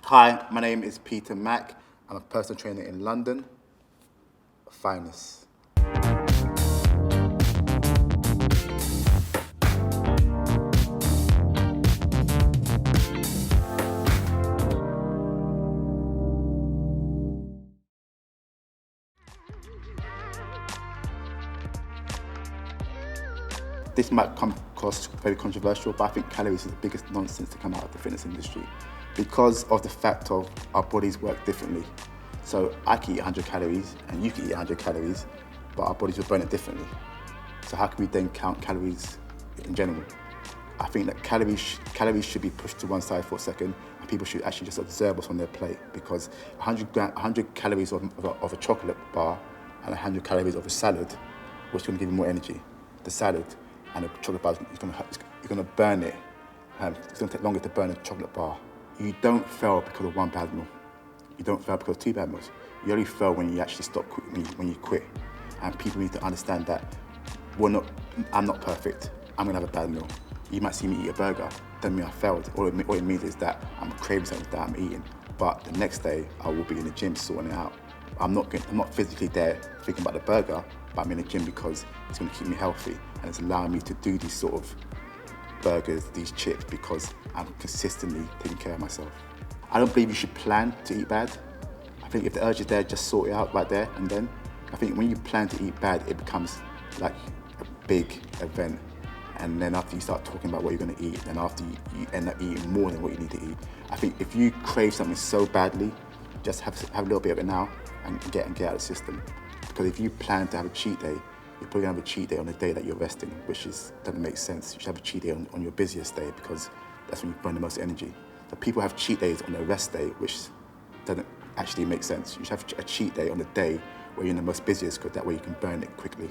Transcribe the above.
Hi, my name is PMAC. I'm a personal trainer in London. Finest. This might come across very controversial, but I think calories is the biggest nonsense to come out of the fitness industry because of the fact of our bodies work differently. So I can eat 100 calories and you can eat 100 calories, but our bodies will burn it differently. So how can we then count calories in general? I think that calories should be pushed to one side for a second, and people should actually just observe what's on their plate, because 100 calories of a chocolate bar and 100 calories of a salad, which is going to give you more energy? The salad and the chocolate bar is going to burn it. It's going to take longer to burn a chocolate bar. You don't fail because of one bad meal. You don't fail because of two bad meals. You only fail when you actually stop, when you quit. And people need to understand that I'm not perfect. I'm going to have a bad meal. You might see me eat a burger, doesn't mean I failed. All it means is that I'm craving something that I'm eating. But the next day, I will be in the gym sorting it out. I'm not physically there thinking about the burger, but I'm in the gym because it's going to keep me healthy, and it's allowing me to do these sort of burgers, these chips, because I'm consistently taking care of myself. I don't believe you should plan to eat bad. I think if the urge is there, just sort it out right there and then. I think when you plan to eat bad, it becomes like a big event. And then after you start talking about what you're going to eat, then after you end up eating more than what you need to eat. I think if you crave something so badly, just have a little bit of it now and get out of the system. Because if you plan to have a cheat day, you're probably going to have a cheat day on the day that you're resting, which doesn't make sense. You should have a cheat day on your busiest day, because that's when you burn the most energy. So people have cheat days on their rest day, which doesn't actually make sense. You should have a cheat day on the day where you're in the most busiest, because that way you can burn it quickly.